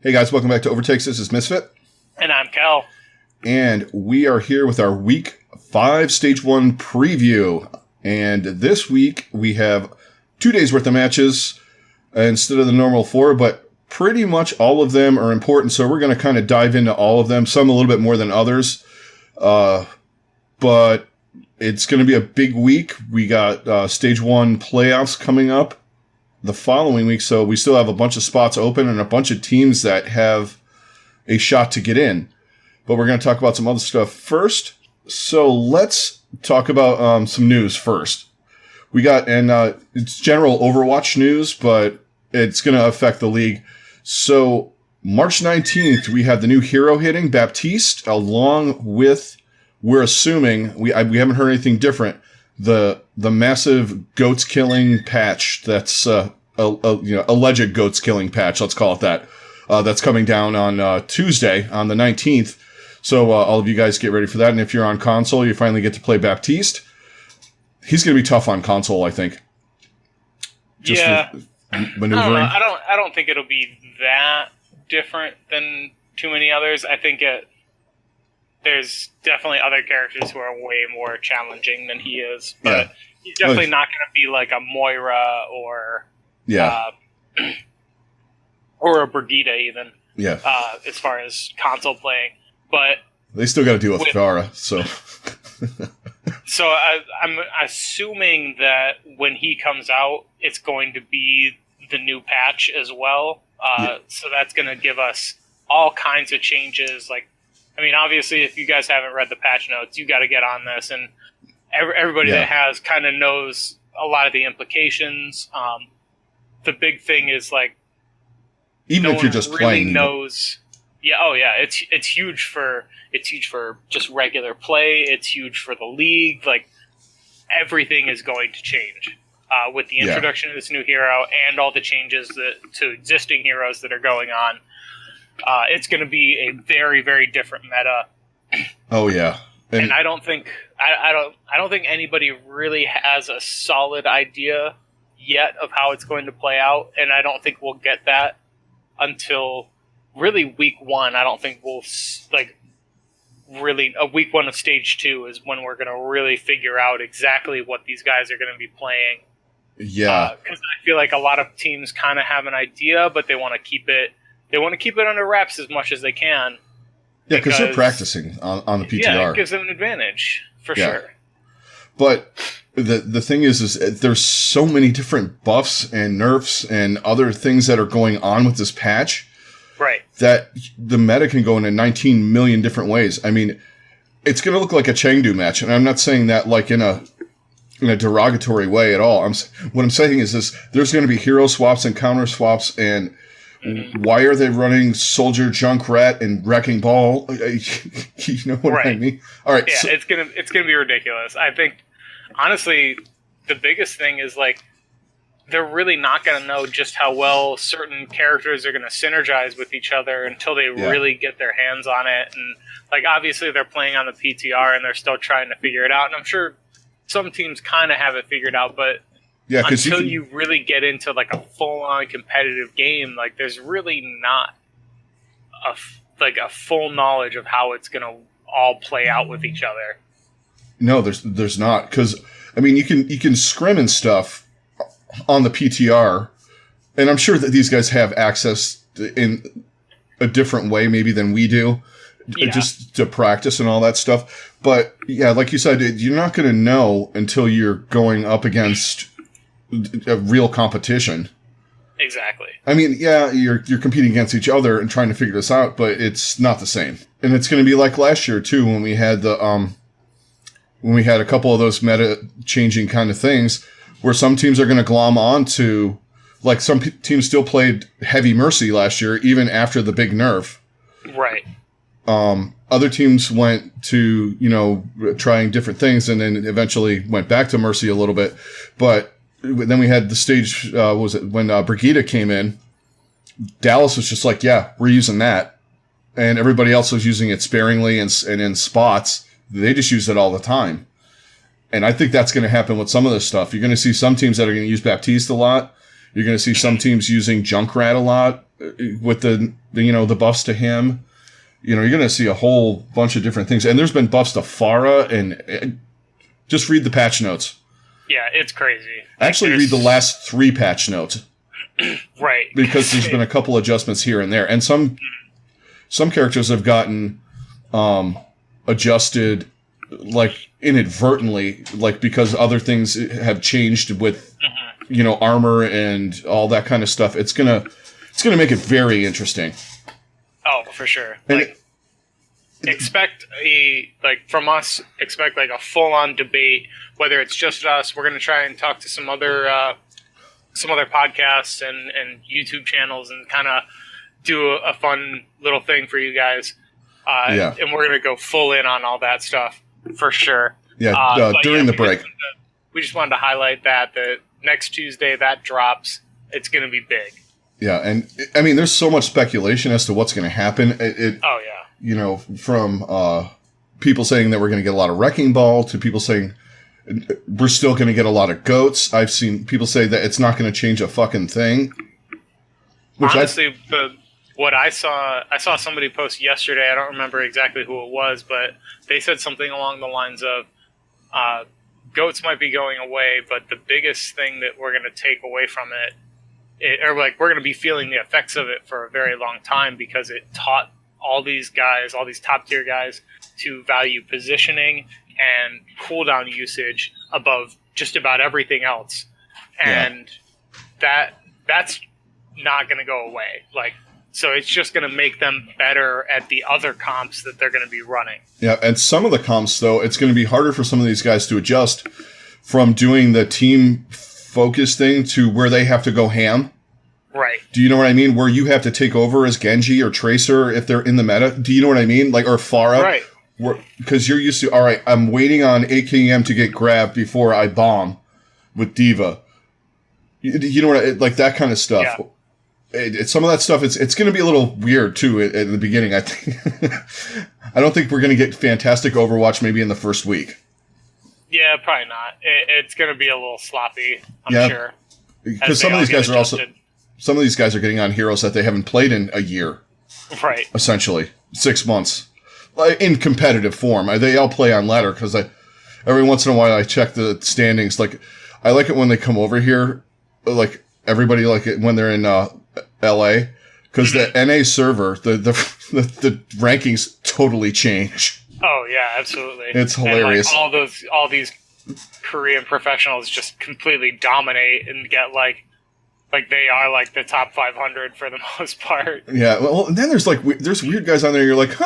Hey guys, welcome back to Overtakes. This is Misfit. And I'm Cal. And we are here with our Week 5 Stage 1 preview. And this week we have 2 days worth of matches instead of the normal 4, but pretty much all of them are important. So we're going to kind of dive into all of them, some a little bit more than others. But it's going to be a big week. We got Stage 1 playoffs coming up the following week, so we still have a bunch of spots open and a bunch of teams that have a shot to get in. But we're going to talk about some other stuff first. So let's talk about some news first. We got, and it's general Overwatch news, but it's going to affect the league. So March 19th, we have the new hero hitting, Baptiste, along with, we're assuming, we haven't heard anything different, the massive goats killing patch that's alleged goats killing patch, let's call it that. That's coming down on Tuesday on the 19th. So all of you guys get ready for that. And if you're on console, you finally get to play Baptiste. He's going to be tough on console, I think. Just maneuvering. I don't think it'll be that different than too many others. I think there's definitely other characters who are way more challenging than he is, but he's definitely not going to be like a Moira or or a Brigida even. Yeah. As far as console playing, but they still got to deal with Pharah, so. So I'm assuming that when he comes out, it's going to be the new patch as well. So that's going to give us all kinds of changes, like. I mean, obviously, if you guys haven't read the patch notes, you got to get on this, and everybody that has kind of knows a lot of the implications. The big thing is like, even if you're just really playing, knows. It's huge for just regular play. It's huge for the league. Like everything is going to change with the introduction of this new hero and all the changes to existing heroes that are going on. It's going to be a very, very different meta. Oh yeah, and I don't think I don't think anybody really has a solid idea yet of how it's going to play out, and I don't think we'll get that until really week 1. I don't think we'll week 1 of stage 2 is when we're going to really figure out exactly what these guys are going to be playing. Yeah, because I feel like a lot of teams kind of have an idea, but they want to keep it. They want to keep it under wraps as much as they can. Yeah, because they're practicing on the PTR. Yeah, it gives them an advantage, for sure. But the thing is there's so many different buffs and nerfs and other things that are going on with this patch. Right. That the meta can go in 19 million different ways. I mean, it's going to look like a Chengdu match, and I'm not saying that like in a derogatory way at all. What I'm saying is this: there's going to be hero swaps and counter swaps and. Mm-hmm. Why are they running Soldier, Junkrat, and Wrecking Ball? You know what I mean? All right. Yeah, so, it's gonna be ridiculous. I think, honestly, the biggest thing is like they're really not gonna know just how well certain characters are gonna synergize with each other until they really get their hands on it. And like obviously they're playing on the PTR and they're still trying to figure it out. And I'm sure some teams kind of have it figured out, but. Yeah, until you really get into like a full-on competitive game, like there's really not a full knowledge of how it's going to all play out with each other. No, there's not, because I mean you can scrim and stuff on the PTR, and I'm sure that these guys have access in a different way maybe than we do, just to practice and all that stuff. But yeah, like you said, you're not going to know until you're going up against. A real competition. Exactly. I mean, you're competing against each other and trying to figure this out, but it's not the same. And it's going to be like last year too, when we had a couple of those meta changing kind of things, where some teams are going to glom on to, like some teams still played Heavy Mercy last year, even after the big nerf. Right. Other teams went to trying different things, and then eventually went back to Mercy a little bit, but. Then we had the stage, when Brigida came in, Dallas was just like, yeah, we're using that. And everybody else was using it sparingly and in spots. They just use it all the time. And I think that's going to happen with some of this stuff. You're going to see some teams that are going to use Baptiste a lot. You're going to see some teams using Junkrat a lot with the buffs to him. You're going to see a whole bunch of different things. And there's been buffs to Pharah, and just read the patch notes. Yeah, it's crazy. Actually, read the last 3 patch notes. Right. Because there's been a couple adjustments here and there. And some characters have gotten adjusted, like, inadvertently, like, because other things have changed with, armor and all that kind of stuff. It's gonna make it very interesting. Oh, for sure. And expect from us, expect a full-on debate, whether it's just us. We're going to try and talk to some other podcasts and YouTube channels and kind of do a fun little thing for you guys. And we're going to go full in on all that stuff for sure. Yeah, during the break. We just wanted to highlight that next Tuesday that drops. It's going to be big. Yeah, and I mean, there's so much speculation as to what's going to happen. From people saying that we're going to get a lot of Wrecking Ball to people saying we're still going to get a lot of goats. I've seen people say that it's not going to change a fucking thing. Honestly, what I saw somebody post yesterday. I don't remember exactly who it was, but they said something along the lines of goats might be going away, but the biggest thing that we're going to take away from it, we're going to be feeling the effects of it for a very long time, because it taught all these guys, all these top tier guys, to value positioning and cooldown usage above just about everything else. And that's not going to go away. So it's just going to make them better at the other comps that they're going to be running. Yeah, and some of the comps, though, it's going to be harder for some of these guys to adjust from doing the team focus thing to where they have to go ham. Right. Do you know what I mean? Where you have to take over as Genji or Tracer if they're in the meta. Do you know what I mean? Or Pharah. Right. Because you're used to, all right, I'm waiting on AKM to get grabbed before I bomb with D.Va. You know what that kind of stuff. Yeah. Some of that stuff, it's going to be a little weird, too, at the beginning, I think. I don't think we're going to get fantastic Overwatch maybe in the first week. Yeah, probably not. It's going to be a little sloppy, I'm sure. Because some of these guys are getting on heroes that they haven't played in a year. Right. Essentially. 6 months. In competitive form. They all play on ladder, because every once in a while I check the standings. I like it when they come over here, everybody like it when they're in LA, because the NA server, the rankings totally change. Oh yeah, absolutely. It's hilarious. And all these Korean professionals just completely dominate and get they are the top 500 for the most part. Yeah, well, and then there's weird guys on there. You're like,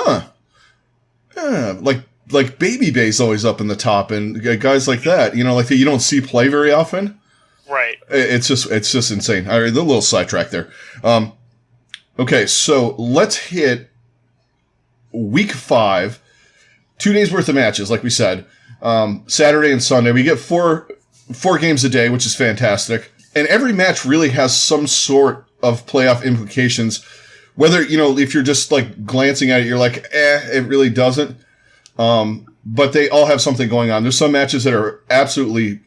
like Baby Bay's always up in the top, and guys like that, that you don't see play very often. Right. It's just insane. All right, a little sidetrack there. Okay, so let's hit week 5. 2 days worth of matches, like we said. Saturday and Sunday. We get four games a day, which is fantastic. And every match really has some sort of playoff implications. Whether, if you're just glancing at it, you're like, it really doesn't. But they all have something going on. There's some matches that are absolutely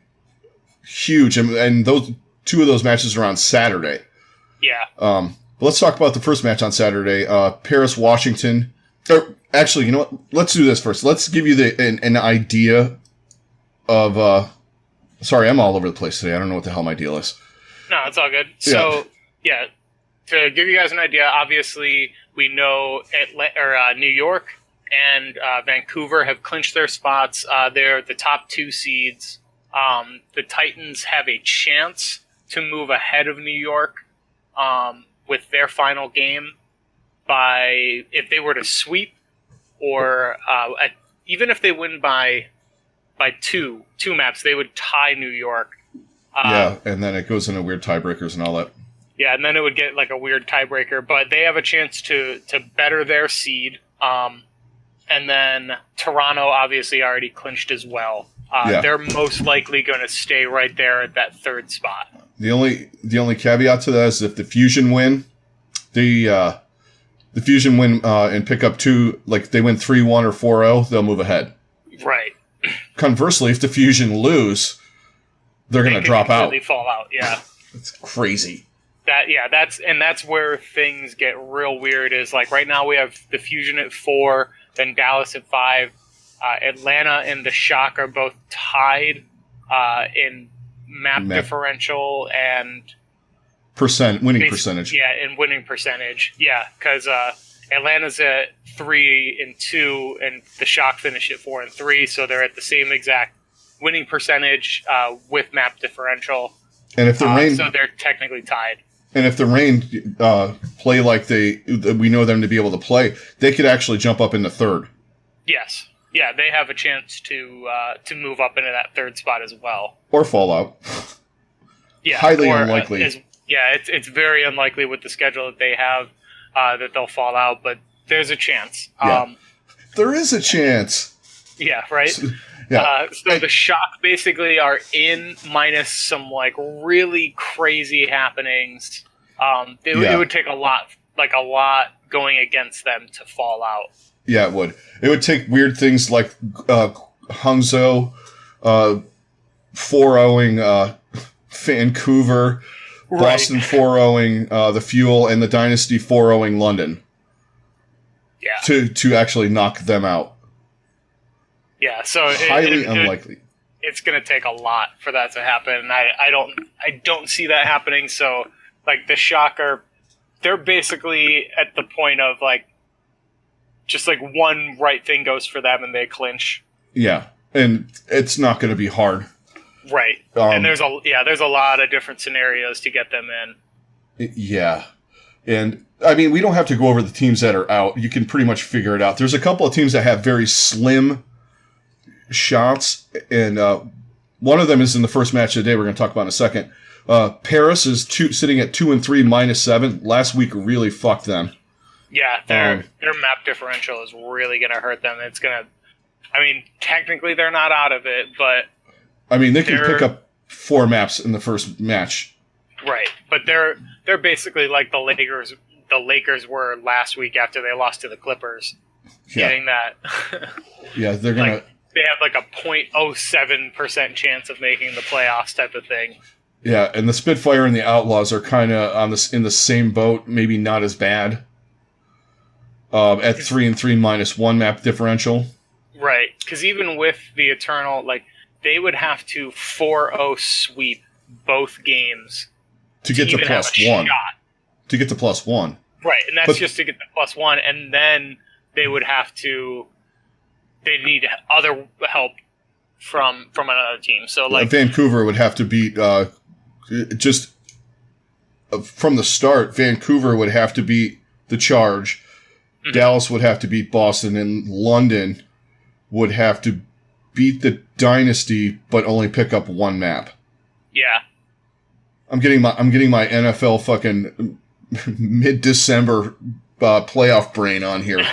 huge, and those 2 of those matches are on Saturday. Yeah. But let's talk about the first match on Saturday. Paris, Washington. Actually, you know what? Let's do this first. Let's give you an idea of. Sorry, I'm all over the place today. I don't know what the hell my deal is. No, it's all good. So, to give you guys an idea, obviously we know New York and Vancouver have clinched their spots. They're the top 2 seeds. The Titans have a chance to move ahead of New York with their final game if they were to sweep, or even if they win by two maps, they would tie New York. And then it goes into weird tiebreakers and all that. Yeah, and then it would get a weird tiebreaker, but they have a chance to better their seed. And then Toronto obviously already clinched as well. They're most likely going to stay right there at that 3rd spot. The only caveat to that is if the Fusion win, the Fusion win and pick up 2, they win 3-1 or 4-0, they'll move ahead. Right. Conversely, if the Fusion lose, they're going to drop out. Completely fall out. Yeah. It's crazy. That's where things get real weird. Is like right now we have the Fusion at 4, then Dallas at 5. Atlanta and the Shock are both tied in map differential and winning percentage. Yeah, in winning percentage. Yeah, because Atlanta's at 3 and 2, and the Shock finish at 4 and 3, so they're at the same exact winning percentage with map differential. And if the Reign, so they're technically tied. And if the Reign play like we know them to be able to play, they could actually jump up into 3rd. Yes. Yeah, they have a chance to move up into that 3rd spot as well. Or fall out. Yeah, highly unlikely. It's very unlikely with the schedule that they have that they'll fall out, but there's a chance. Yeah. There is a chance. Yeah, right? So the Shock basically are in minus some like really crazy happenings. It would take a lot going against them to fall out. Yeah, it would. It would take weird things like Hangzhou 4-0ing Vancouver, right. Boston 4-0ing the Fuel, and the Dynasty 4-0ing London. Yeah. To actually knock them out. Yeah, so highly unlikely. It's going to take a lot for that to happen. And I don't see that happening. So like the Shock they're basically at the point of like just like one right thing goes for them and they clinch. Yeah, and it's not going to be hard. Right. And there's a lot of different scenarios to get them in. Yeah. And I mean, we don't have to go over the teams that are out. You can pretty much figure it out. There's a couple of teams that have very slim shots, and one of them is in the first match of the day we're going to talk about in a second. Paris is sitting at 2-3 -7. Last week really fucked them. Yeah, their map differential is really going to hurt them. It's going to, I mean, technically they're not out of it, but I mean, they can pick up 4 maps in the first match. Right, but they're basically like the Lakers were last week after they lost to the Clippers. Yeah. Getting that. Yeah, they're going to... They have like a 0.07% chance of making the playoffs type of thing. Yeah, and the Spitfire and the Outlaws are kind of in the same boat, maybe not as bad. At 3-3 -1 map differential. Right, because even with the Eternal, like, they would have to 4-0 sweep both games to get to +1. To get to +1. Right, and that's just to get the +1, and then they would have to. They need other help from another team. So, like, Vancouver would have to beat just from the start. Vancouver would have to beat the Charge. Mm-hmm. Dallas would have to beat Boston, and London would have to beat the Dynasty, but only pick up 1 map. Yeah, I'm getting my NFL fucking mid-December playoff brain on here.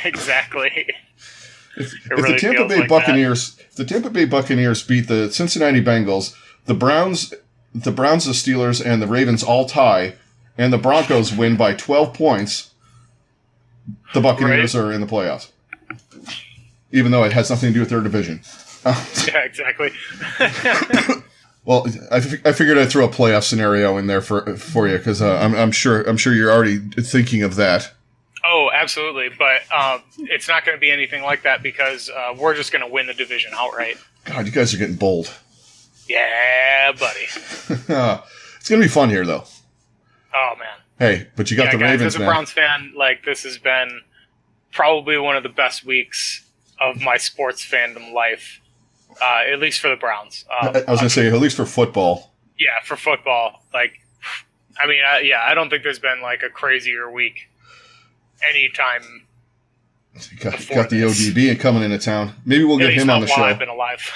Exactly. If the Tampa Bay Buccaneers beat the Cincinnati Bengals, the Browns, the Steelers, and the Ravens all tie, and the Broncos win by 12 points, the Buccaneers are in the playoffs. Even though it has nothing to do with their division. Yeah, exactly. Well, I figured I'd throw a playoff scenario in there for you because I'm sure you're already thinking of that. Oh, absolutely, but it's not going to be anything like that because we're just going to win the division outright. God, you guys are getting bold. Yeah, buddy. It's going to be fun here, though. Oh, man. Hey, but you got the guys, Ravens, as a Browns fan, like, this has been probably one of the best weeks of my sports fandom life, at least for the Browns. I was going to say, at least for football. Yeah, for football. Like, I mean, I don't think there's been, like, a crazier week anytime. Got the ODB coming into town. Maybe we'll get him on the show. I've been alive.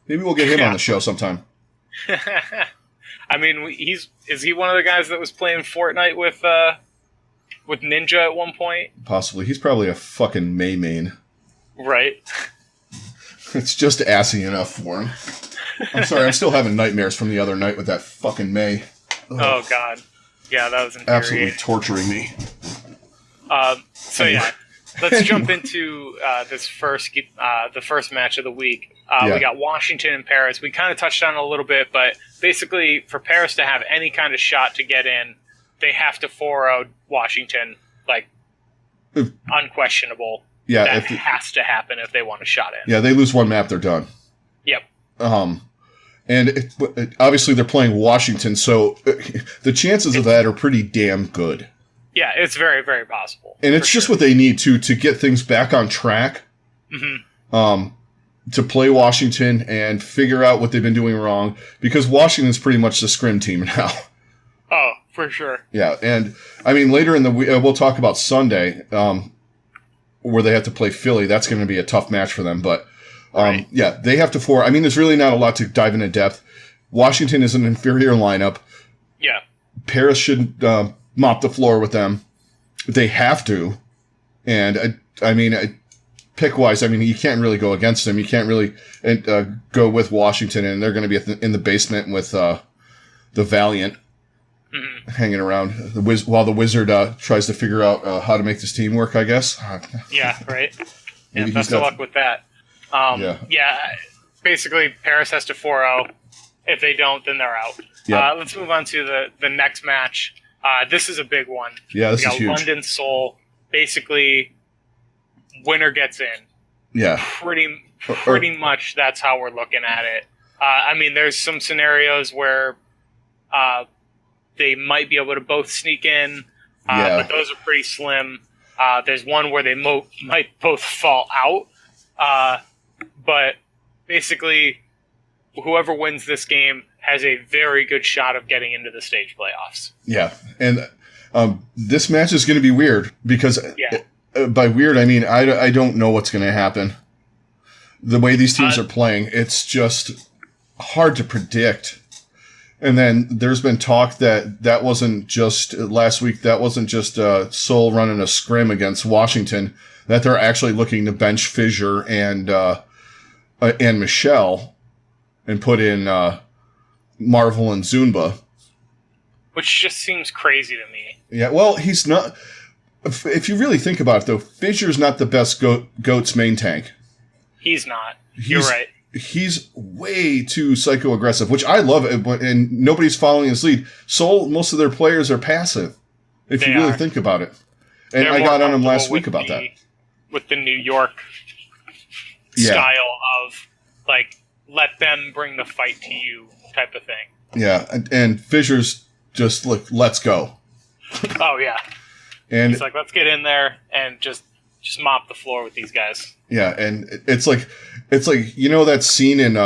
Maybe we'll get him on the show sometime. I mean, is he one of the guys that was playing Fortnite with Ninja at one point? Possibly. He's probably a fucking main. Right. It's just assy enough for him. I'm sorry, I'm still having nightmares from the other night with that fucking May. Ugh. Oh, God. Yeah, that was infuriating. Absolutely torturing me. So, yeah. let's jump into the first match of the week. We got Washington and Paris. We kind of touched on it a little bit, but basically for Paris to have any kind of shot to get in, they have to 4-0 Washington, like unquestionable. Yeah, that has to happen if they want a shot in. Yeah, they lose one map, they're done. Yep. And obviously they're playing Washington, so the chances of that are pretty damn good. Yeah, it's very, very possible. And it's just what they need to get things back on track. Mm-hmm. To play Washington and figure out what they've been doing wrong, because Washington's pretty much the scrim team now. Oh, for sure. Yeah, and I mean later in the week we'll talk about Sunday, where they have to play Philly. That's going to be a tough match for them, but. Right. Yeah, they have to 4. I mean, there's really not a lot to dive into depth. Washington is an inferior lineup. Yeah. Paris should mop the floor with them. They have to. And, pick-wise, I mean, you can't really go against them. You can't really go with Washington, and they're going to be in the basement with the Valiant hanging around while the Wizard tries to figure out how to make this team work, I guess. Yeah, right. Yeah, best of luck with that. Basically, Paris has to 4-0. If they don't, then they're out. Yeah. Let's move on to the next match. This is a big one. Yeah, this is huge. London, Seoul. Basically, winner gets in. Yeah. Pretty much that's how we're looking at it. I mean, there's some scenarios where they might be able to both sneak in, but those are pretty slim. There's one where they might both fall out. But basically, whoever wins this game has a very good shot of getting into the stage playoffs. Yeah, and this match is going to be weird because by weird, I mean I don't know what's going to happen. The way these teams are playing, it's just hard to predict. And then there's been talk that wasn't just last week. That wasn't just Seoul running a scrim against Washington. That they're actually looking to bench Fissure and Michelle and put in Marvel and Zunba. Which just seems crazy to me. Yeah, well, he's not. If you really think about it, though, Fissure's not the best GOAT's main tank. He's not. You're right. He's way too psycho-aggressive, which I love, and nobody's following his lead. Seoul, most of their players are passive, if you really think about it. And I got on him last week about that. With the New York style of, like, let them bring the fight to you type of thing. Yeah, and Fissure's just, like, let's go. Oh, yeah. And he's like, let's get in there and just mop the floor with these guys. Yeah, and it's like you know that scene in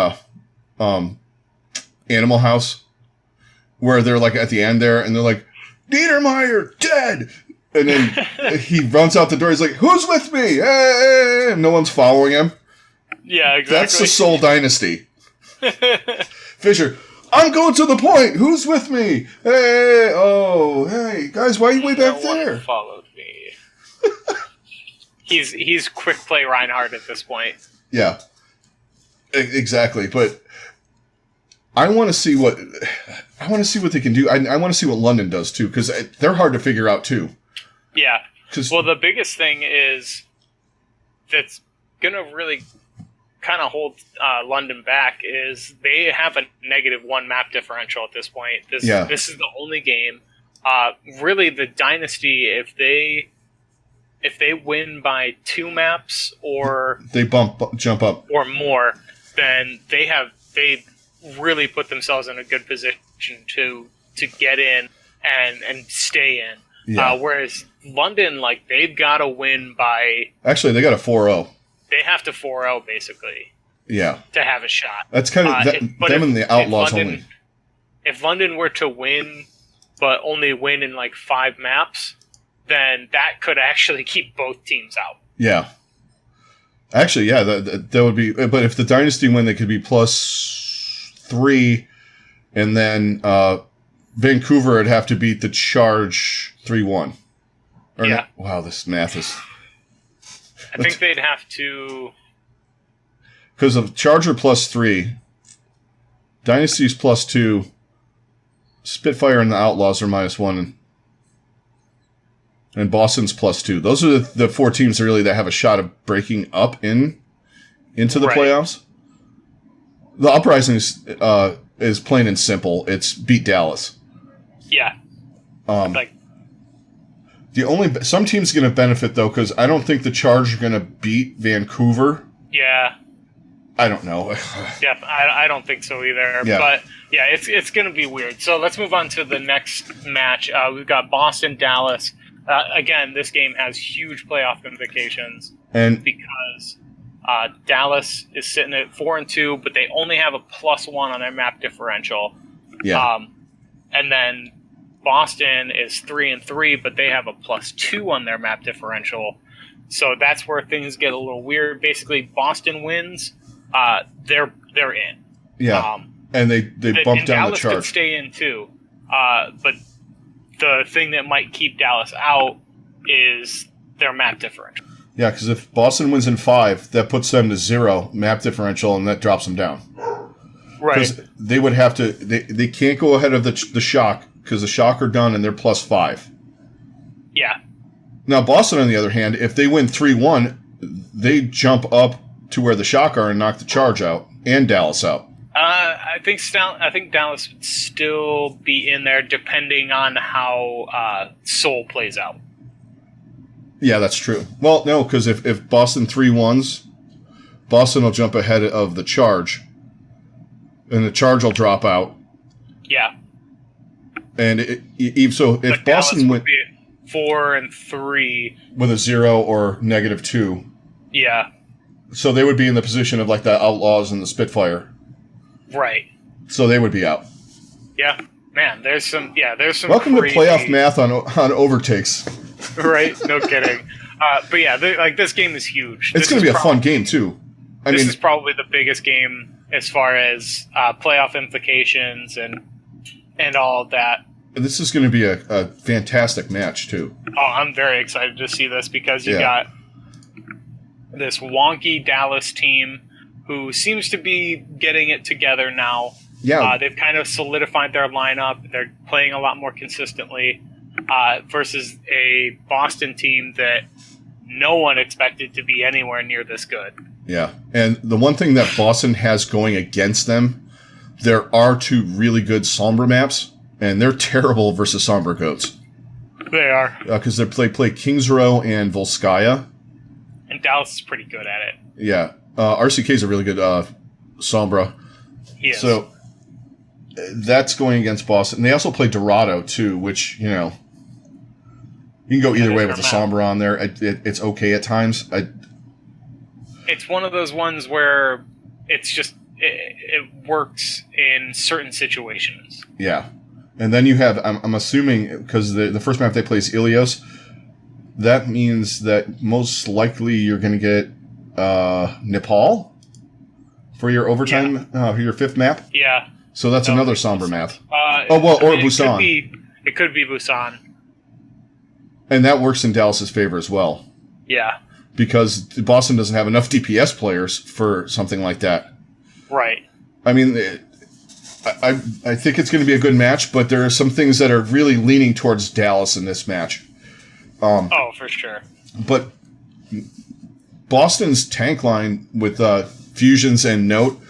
Animal House where they're like at the end there and they're like, Niedermeyer dead, and then he runs out the door. He's like, "Who's with me?" Hey! And no one's following him. Yeah, exactly. That's the Seoul Dynasty. Fissure, I'm going to the point. Who's with me? Hey, hey, guys, why are you way back there? One followed me. He's quick play Reinhardt at this point. Yeah, exactly. But I want to see what they can do. I want to see what London does too, because they're hard to figure out too. Yeah. Well, the biggest thing is that's going to really kind of hold London back is they have a -1 map differential at this point. This is the only game. Really, the Dynasty, if they win by 2 maps or they jump up or more, then they really put themselves in a good position to get in and stay in. Yeah. Whereas London, like, they've got to win by... Actually, they got a 4-0. They have to 4-0, basically. Yeah. To have a shot. That's kind of them and the Outlaws only. If London were to win, but only win in, like, 5 maps, then that could actually keep both teams out. Yeah. Actually, yeah, that would be... But if the Dynasty win, they could be +3, and then Vancouver would have to beat the Charge 3-1. Wow, this math is... I think they'd have to... Because of Charger +3, Dynasty's +2, Spitfire and the Outlaws are -1, And Boston's +2. Those are the 4 teams really that have a shot of breaking up into the playoffs. The Uprising is plain and simple. It's beat Dallas. Yeah. Some teams are going to benefit though, because I don't think the Charge are going to beat Vancouver. Yeah. I don't know. Yeah, I don't think so either. Yeah. But yeah, it's going to be weird. So let's move on to the next match. We've got Boston, Dallas. Again, this game has huge playoff implications, and because Dallas is sitting at 4-2, but they only have a +1 on their map differential. Yeah. And then Boston is 3-3, but they have a +2 on their map differential. So that's where things get a little weird. Basically, Boston wins, they're in. Yeah. And they bump down the Charge. Dallas could stay in too, but the thing that might keep Dallas out is their map differential. Yeah, because if Boston wins in 5, that puts them to 0 map differential, and that drops them down. Right. Because they would have to. They can't go ahead of the Shock, because the Shock are done and they're +5. Yeah. Now, Boston, on the other hand, if they win 3-1, they jump up to where the Shock are and knock the Charge out and Dallas out. I think Dallas would still be in there depending on how Seoul plays out. Yeah, that's true. Well, no, because if Boston 3-1s, Boston will jump ahead of the Charge, and the Charge will drop out. Yeah. And if Boston went 4-3 with a 0 or -2, yeah. So they would be in the position of like the Outlaws and the Spitfire. Right. So they would be out. Yeah. Man, there's some Welcome crazy... to playoff math on Overtakes. Right? No kidding. But yeah, this game is huge. It's going to be a fun game too. This is probably the biggest game as far as playoff implications and all of that. This is going to be a fantastic match too. Oh, I'm very excited to see this because you got this wonky Dallas team who seems to be getting it together now. Yeah. They've kind of solidified their lineup. They're playing a lot more consistently versus a Boston team that no one expected to be anywhere near this good. Yeah. And the one thing that Boston has going against them, there are 2 really good Sombra maps, and they're terrible versus Sombra Goats. They are. Because they play Kings Row and Volskaya. And Dallas is pretty good at it. Yeah. RCK is a really good Sombra. He is. So that's going against Boston. And they also play Dorado, too, which, you can go either way with the Sombra on there. It's okay at times. It's one of those ones where it's just, it works in certain situations. Yeah. And then you have, I'm assuming, because the first map they play is Ilios, that means that most likely you're going to get Nepal for your overtime, your 5th map. Yeah. So that's another Sombra map. Or Busan. It could be Busan. And that works in Dallas's favor as well. Yeah. Because Boston doesn't have enough DPS players for something like that. Right. I mean, I think it's going to be a good match, but there are some things that are really leaning towards Dallas in this match. For sure. But Boston's tank line with Fusions and Note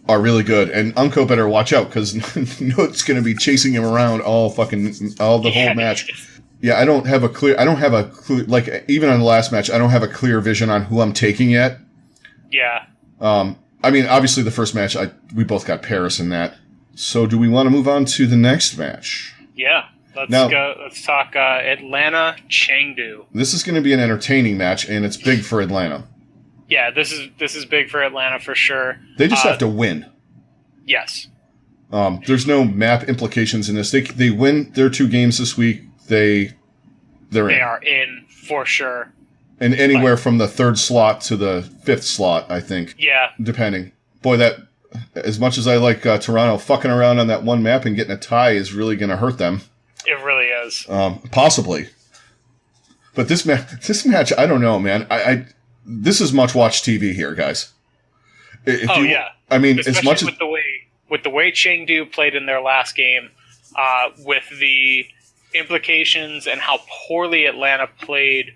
are really good, and Unco better watch out because Note's going to be chasing him around all the whole match. Yeah, I don't have a clear, like even on the last match, I don't have a clear vision on who I'm taking yet. Yeah. I mean, obviously the first match, we both got Paris in that. So do we want to move on to the next match? Yeah. Let's talk Atlanta Chengdu. This is going to be an entertaining match, and it's big for Atlanta. Yeah, this is big for Atlanta for sure. They just have to win. Yes. There's no map implications in this. They win their 2 games this week. They are in for sure. And anywhere from the 3rd slot to the 5th slot, I think. Yeah. Depending. Boy, that as much as I like Toronto, fucking around on that one map and getting a tie is really going to hurt them. It really is. Possibly. But this match, I don't know, man. This is much watch TV here, guys. Yeah. I mean, especially as much with the way Chengdu played in their last game, with the implications and how poorly Atlanta played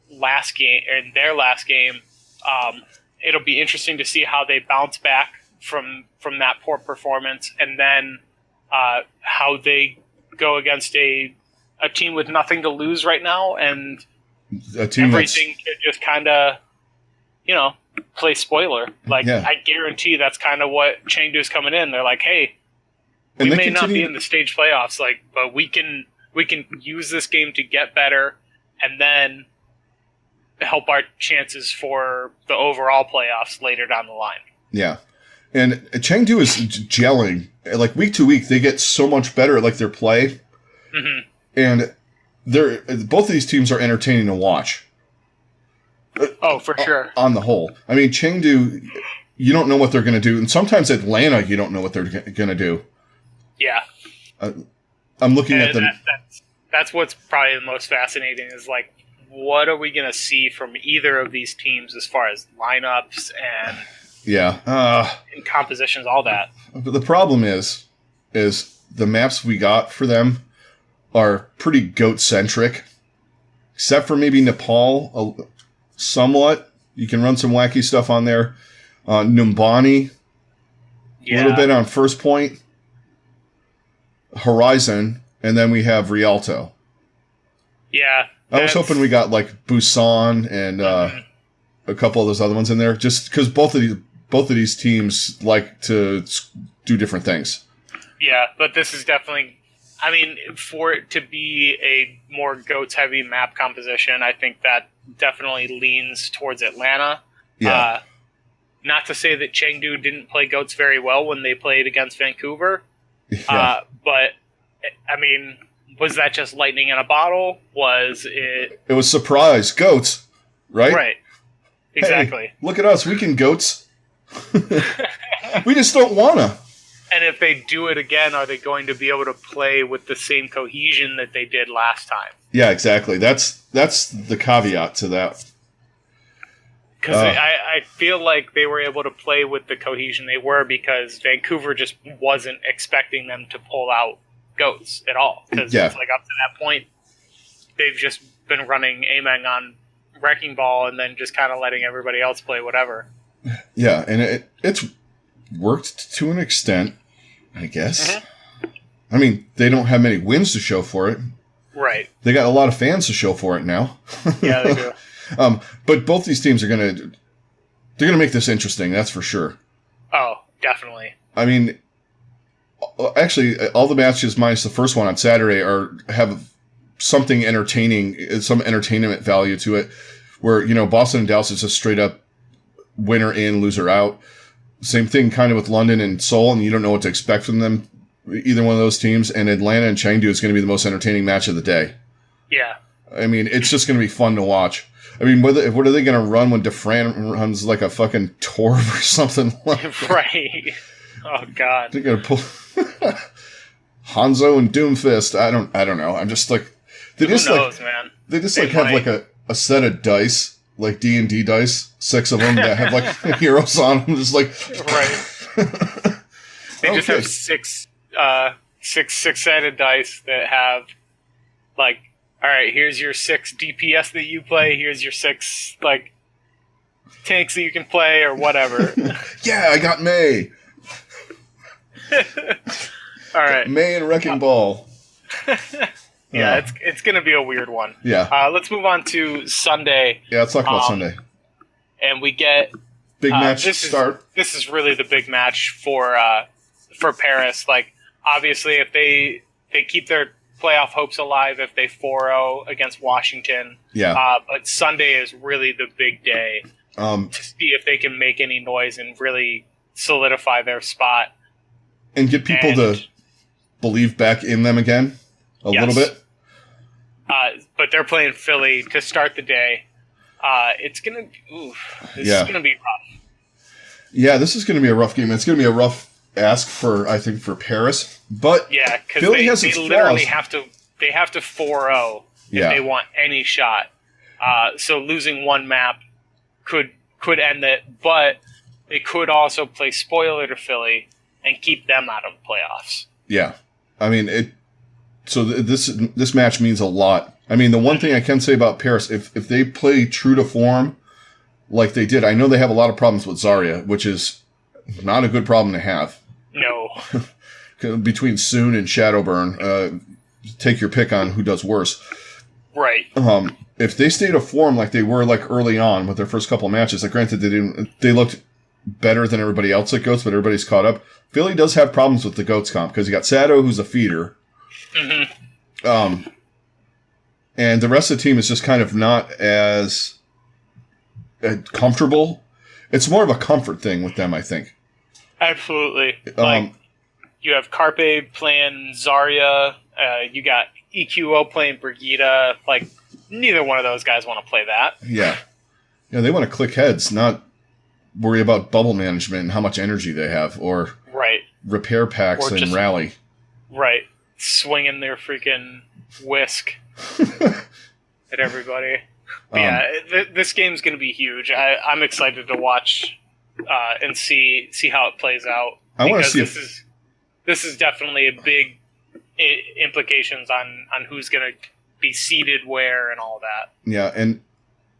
in their last game, it'll be interesting to see how they bounce back from that poor performance, and then how they go against a team with nothing to lose right now, and a team everything can just kind of, play spoiler. I guarantee that's kind of what Chengdu's coming in. They're like, hey, we may not be in the stage playoffs, but we can use this game to get better, and then help our chances for the overall playoffs later down the line. Yeah. And Chengdu is gelling. Like, week to week, they get so much better at, like, their play. Mm-hmm. And both of these teams are entertaining to watch. Oh, for sure. On the whole. I mean, Chengdu, you don't know what they're going to do. And sometimes Atlanta, you don't know what they're going to do. Yeah. I'm looking at them. That's what's probably the most fascinating is, like, what are we going to see from either of these teams as far as lineups and and compositions, all that. But the problem is the maps we got for them are pretty GOAT-centric, except for maybe Nepal somewhat. You can run some wacky stuff on there. Numbani, a little bit on First Point, Horizon, and then we have Rialto. Yeah. I was hoping we got, like, Busan and a couple of those other ones in there, just because both of these teams like to do different things. Yeah, but this is definitely, I mean, for it to be a more GOATs-heavy map composition, I think that definitely leans towards Atlanta. Yeah. Not to say that Chengdu didn't play GOATs very well when they played against Vancouver, Yeah. but, I mean, was that just lightning in a bottle? Was it... It was surprise. GOATs, right? Right. Exactly. Hey, look at us. We can GOATs. We just don't want to. And if they do it again, are they going to be able to play with the same cohesion that they did last time? Yeah, exactly. That's the caveat to that. Because I feel like they were able to play with the cohesion they were because Vancouver just wasn't expecting them to pull out GOATs at all. Because it's like up to that point, they've just been running Ameng on Wrecking Ball and then just kind of letting everybody else play whatever. Yeah, and it's worked to an extent, I guess. Mm-hmm. I mean, they don't have many wins to show for it. Right. They got a lot of fans to show for it now. Yeah, they do. But both these teams they're gonna make this interesting. That's for sure. Oh, definitely. I mean, actually, all the matches minus the first one on Saturday have something entertaining, some entertainment value to it. Where Boston and Dallas is just straight up winner in, loser out. Same thing kind of with London and Seoul, and you don't know what to expect from them, either one of those teams. And Atlanta and Chengdu is going to be the most entertaining match of the day. Yeah. I mean, it's just going to be fun to watch. I mean, what are they going to run when Dufran runs like a fucking Torv or something like that? Right. Oh, God. They're going to pull Hanzo and Doomfist. I don't know. I'm just like... Who knows, man? They just have like a set of dice, like D&D dice, 6 of them that have like heroes on them, just like... Right. They just have six-sided dice that have, like, all right, here's your 6 DPS that you play, here's your 6, like, tanks that you can play, or whatever. Yeah, I got May. All right. May and Wrecking Ball. Yeah, it's going to be a weird one. Yeah. Let's move on to Sunday. Yeah, let's talk about Sunday. And we get... Big match start. This is really the big match for Paris. Like, obviously, if they keep their playoff hopes alive, if they 4-0 against Washington. Yeah. But Sunday is really the big day to see if they can make any noise and really solidify their spot. And get people to believe back in them again a little bit. But they're playing Philly to start the day. It's gonna be rough. Yeah, this is gonna be a rough game. It's gonna be a rough ask for Paris. But yeah, because Philly they literally have to 4-0 if they want any shot. So losing one map could end it, but they could also play spoiler to Philly and keep them out of the playoffs. Yeah, I mean So this match means a lot. I mean, the one thing I can say about Paris, if they play true to form like they did, I know they have a lot of problems with Zarya, which is not a good problem to have. No. Between Soon and Shadowburn, take your pick on who does worse. Right. If they stay to form like they were like early on with their first couple of matches, like granted they looked better than everybody else at Goats, but everybody's caught up. Philly does have problems with the Goats comp because you got Sado, who's a feeder. Mm-hmm. And the rest of the team is just kind of not as comfortable. It's more of a comfort thing with them, I think. Absolutely. You have Carpe playing Zarya. You got EQO playing Brigitte. Like, neither one of those guys want to play that. Yeah. Yeah, they want to click heads, not worry about bubble management and how much energy they have, or repair packs and just, rally. Right. Swinging their freaking whisk at everybody. This game's going to be huge. I'm excited to watch and see how it plays out. I want to see this is definitely a big implications on who's going to be seated where and all that. Yeah, and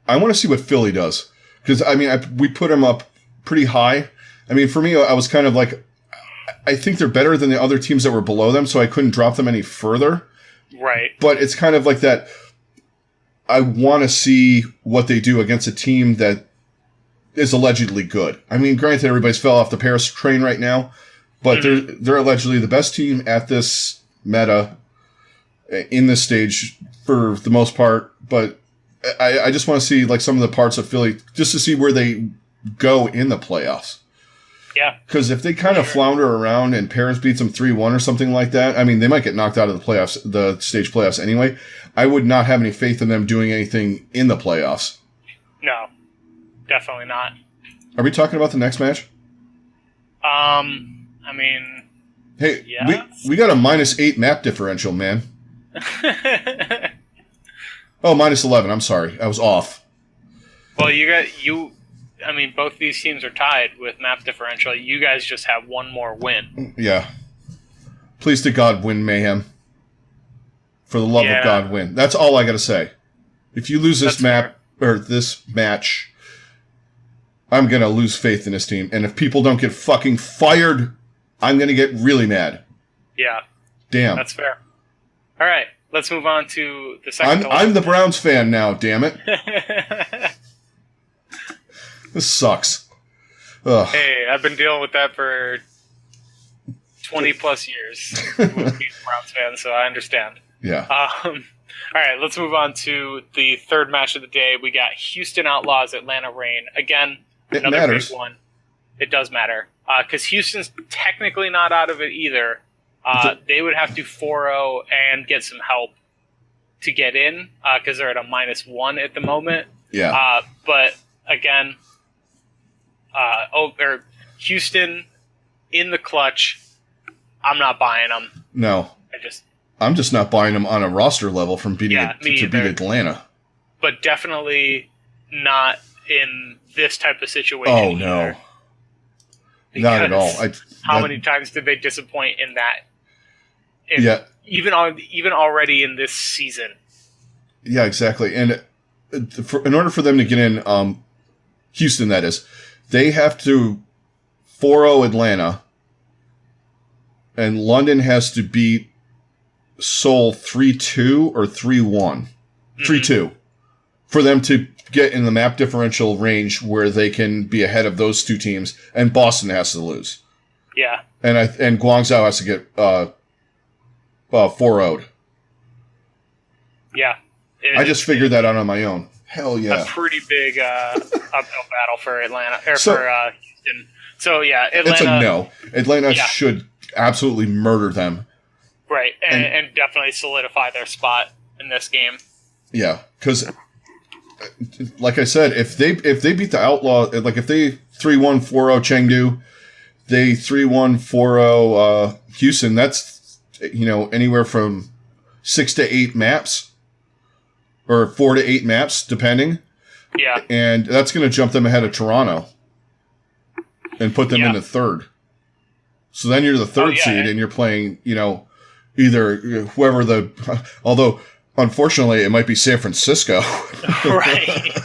I want to see what Philly does. Because, I mean, we put them up pretty high. I mean, for me, I was kind of like, I think they're better than the other teams that were below them, so I couldn't drop them any further. Right. But it's kind of like that, I want to see what they do against a team that is allegedly good. I mean, granted, everybody's fell off the Paris train right now, but they're allegedly the best team at this meta in this stage for the most part. But I just want to see like some of the parts of Philly just to see where they go in the playoffs. Yeah. Because if they kind of flounder around and Paris beats them 3-1 or something like that, I mean, they might get knocked out of the playoffs, the stage playoffs anyway. I would not have any faith in them doing anything in the playoffs. No, definitely not. Are we talking about the next match? I mean, hey, yes. we got a -8 map differential, man. Oh, -11. I'm sorry, I was off. Well, I mean, both these teams are tied with map differential. You guys just have one more win. Yeah. Please to God, win Mayhem. For the love of God, win. That's all I got to say. If you lose this this match, I'm going to lose faith in this team. And if people don't get fucking fired, I'm going to get really mad. Yeah. Damn. That's fair. All right. Let's move on to the second. I'm the Browns fan now, damn it. This sucks. Ugh. Hey, I've been dealing with that for 20 plus years with being a Browns fan, so I understand. Yeah. All right, let's move on to the third match of the day. We got Houston Outlaws, Atlanta Reign. Again, another big one. It does matter. Because Houston's technically not out of it either. They would have to 4-0 and get some help to get in, because they're at a -1 at the moment. Yeah. But, again, Houston in the clutch, I'm not buying them. No. I'm just not buying them on a roster level from beat Atlanta. But definitely not in this type of situation. Oh, no. Not at all. How many times did they disappoint in that? Even already in this season. Yeah, exactly. And in order for them to get in, Houston, that is, they have to 4-0 Atlanta, and London has to beat Seoul 3-2 or 3-1. 3-2. For them to get in the map differential range where they can be ahead of those two teams, and Boston has to lose. Yeah. And Guangzhou has to get 4-0'd. Yeah. I just figured that out on my own. Hell yeah. A pretty big uphill battle for Atlanta, for Houston. So, yeah, Atlanta. It's a no. Atlanta should absolutely murder them. Right, and definitely solidify their spot in this game. Yeah, because, like I said, if they beat the Outlaw, like if they 3-1, 4-0 Chengdu, they 3-1, 4-0 Houston, that's, anywhere from 6 to 8 maps, or 4 to 8 maps, depending. Yeah. And that's going to jump them ahead of Toronto and put them into third. So then you're the third seed, and you're playing, either whoever although unfortunately it might be San Francisco. Right.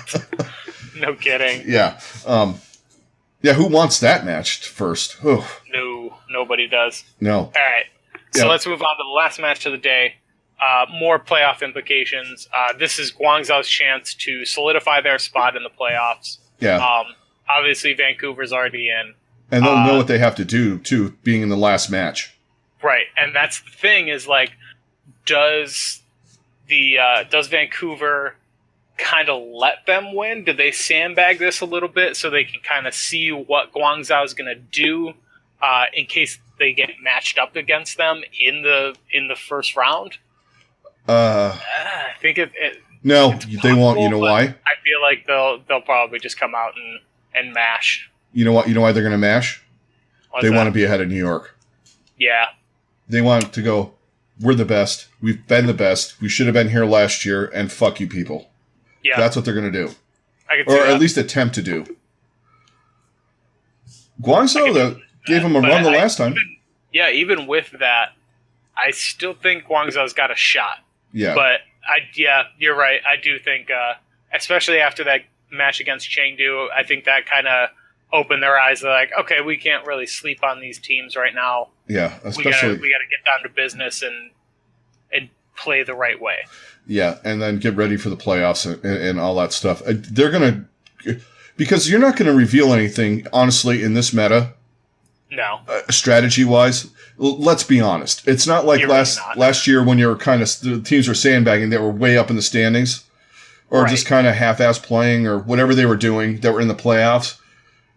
No kidding. Yeah. Who wants that match first? Oh. No, nobody does. No. All right. So let's move on to the last match of the day. More playoff implications. This is Guangzhou's chance to solidify their spot in the playoffs. Yeah. Obviously, Vancouver's already in. And they'll know what they have to do, too, being in the last match. Right. And that's the thing is, like, does Vancouver kind of let them win? Do they sandbag this a little bit so they can kind of see what Guangzhou is going to do in case they get matched up against them in the first round? I think no, they won't. You know why? I feel like they'll probably just come out and mash. You know what? You know why they're going to mash? They want to be ahead of New York. Yeah. They want to go, we're the best. We've been the best. We should have been here last year, and fuck you people. Yeah. That's what they're going to do. I can see or that. At least attempt to do. Guangzhou gave them a run the last time. Even with that, I still think Guangzhou's got a shot. Yeah. But, you're right. I do think, especially after that match against Chengdu, I think that kind of opened their eyes. They're like, okay, we can't really sleep on these teams right now. Yeah, especially... We got to get down to business and play the right way. Yeah, and then get ready for the playoffs and all that stuff. They're going to... Because you're not going to reveal anything, honestly, in this meta. No. Strategy-wise. Let's be honest. It's not like last year when you were the teams were sandbagging that were way up in the standings. Or just kind of half-ass playing or whatever they were doing that were in the playoffs.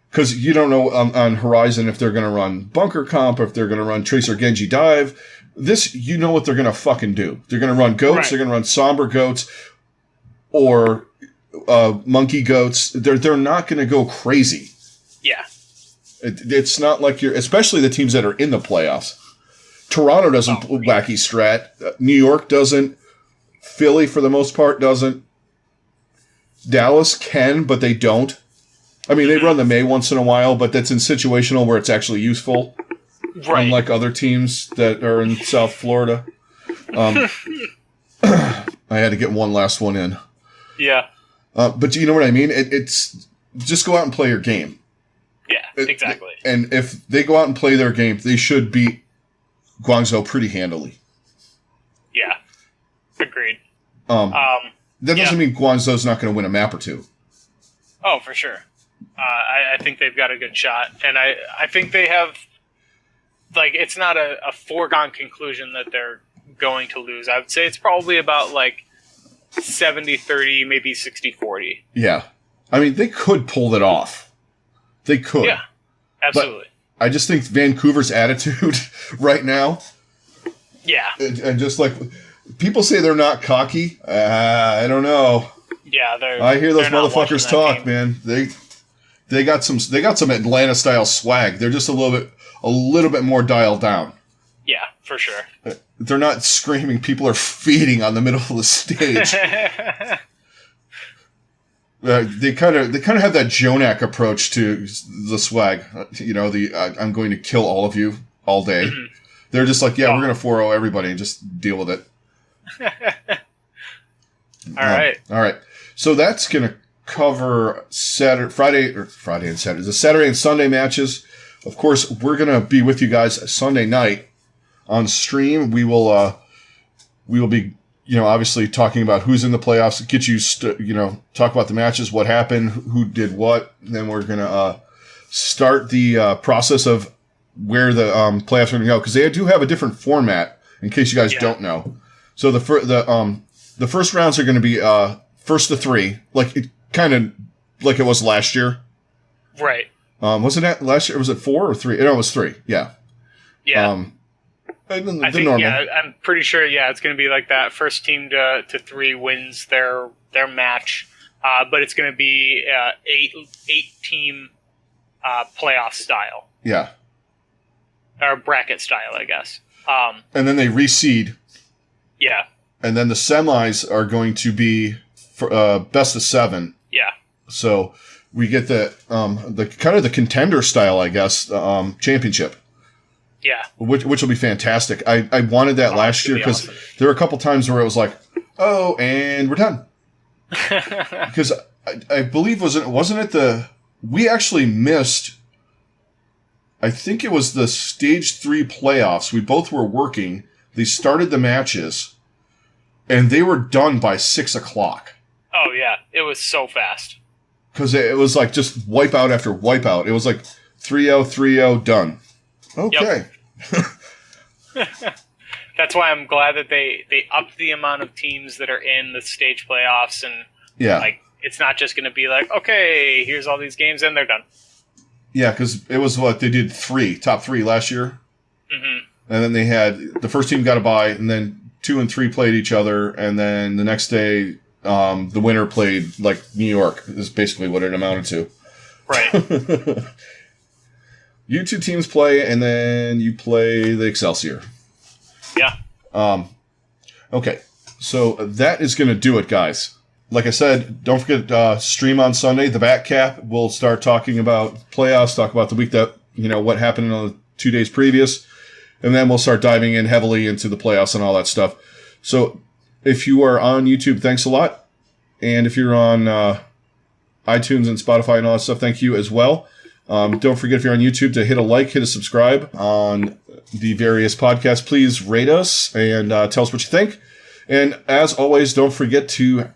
Because you don't know on Horizon if they're going to run Bunker Comp or if they're going to run Tracer Genji Dive. This, you know what they're going to fucking do. They're going to run goats. Right. They're going to run somber goats or monkey goats. They're not going to go crazy. Yeah. It's not like especially the teams that are in the playoffs. Toronto doesn't wacky strat. New York doesn't. Philly, for the most part, doesn't. Dallas can, but they don't. I mean, they run the May once in a while, but that's in situational where it's actually useful. Right. Unlike other teams that are in South Florida. I had to get one last one in. Yeah. But you know what I mean? It's just go out and play your game. Yeah, exactly. And if they go out and play their game, they should beat Guangzhou pretty handily. Yeah. Agreed. That doesn't mean Guangzhou's not going to win a map or two. Oh, for sure. I think they've got a good shot. And I think they have... Like, it's not a foregone conclusion that they're going to lose. I would say it's probably about, 70-30, maybe 60-40. Yeah. I mean, they could pull it off. They could. Yeah, absolutely. But I just think Vancouver's attitude right now... Yeah. And just people say they're not cocky. I don't know. Yeah, I hear those motherfuckers talk, man. They got some Atlanta style swag. They're just a little bit more dialed down. Yeah, for sure. They're not screaming. People are feeding on the middle of the stage. They kind of have that Jonak approach to the swag. I'm going to kill all of you all day. Mm-hmm. They're just like, we're going to 4-0 everybody and just deal with it. All right. So that's going to cover Friday and Saturday. The Saturday and Sunday matches. Of course, we're going to be with you guys Sunday night on stream. We will be, obviously talking about who's in the playoffs, get you, talk about the matches, what happened, who did what. Then we're going to start the process of where the playoffs are going to go, because they do have a different format, in case you guys don't know. So the first rounds are going to be first to three, like it was last year. Right. Wasn't that last year? Was it 4 or 3? No, it was 3. Yeah. Yeah. I think, normal. I'm pretty sure. Yeah, it's going to be like that. First team to 3 wins their match, but it's going to be 8 team playoff style. Yeah. Or bracket style, I guess. And then they reseed. Yeah. And then the semis are going to be for, best of 7. Yeah. So we get the kind of the contender style, I guess, championship. Yeah. which will be fantastic. I wanted that last year because there were a couple times where it was like, oh, and we're done. Because I believe wasn't it we actually missed. I think it was the Stage 3 playoffs. We both were working. They started the matches, and they were done by 6 o'clock. Oh, yeah. It was so fast. Because it was like just wipeout after wipeout. It was like 3-0, 3-0, done. Okay. Yep. That's why I'm glad that they upped the amount of teams that are in the stage playoffs. And like it's not just going to be like, okay, here's all these games, and they're done. Yeah, because it was they did top three last year. Mm-hmm. And then they had the first team got a bye, and then 2 and 3 played each other, and then the next day the winner played like New York. Is basically what it amounted to. Right. You 2 teams play, and then you play the Excelsior. Yeah. Okay, so that is going to do it, guys. Like I said, don't forget stream on Sunday. The Back Cap. We'll start talking about playoffs, talk about the week that, what happened on the 2 days previous. And then we'll start diving in heavily into the playoffs and all that stuff. So if you are on YouTube, thanks a lot. And if you're on iTunes and Spotify and all that stuff, thank you as well. Don't forget, if you're on YouTube, to hit a like, hit a subscribe on the various podcasts. Please rate us and tell us what you think. And as always, don't forget to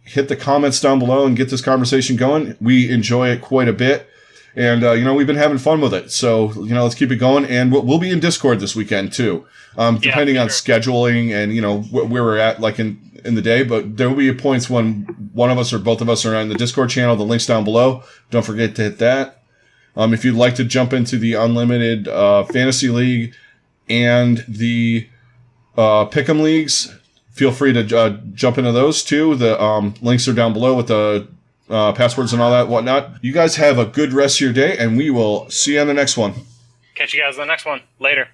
hit the comments down below and get this conversation going. We enjoy it quite a bit. And, we've been having fun with it. So, let's keep it going. And we'll be in Discord this weekend, too, depending on scheduling and, where we're at, like in the day. But there will be points when one of us or both of us are on the Discord channel. The link's down below. Don't forget to hit that. If you'd like to jump into the Unlimited Fantasy League and the Pick'em Leagues, feel free to jump into those, too. The links are down below with the passwords and all that whatnot. You guys have a good rest of your day, and we will see you on the next one. Catch you guys on the next one. Later.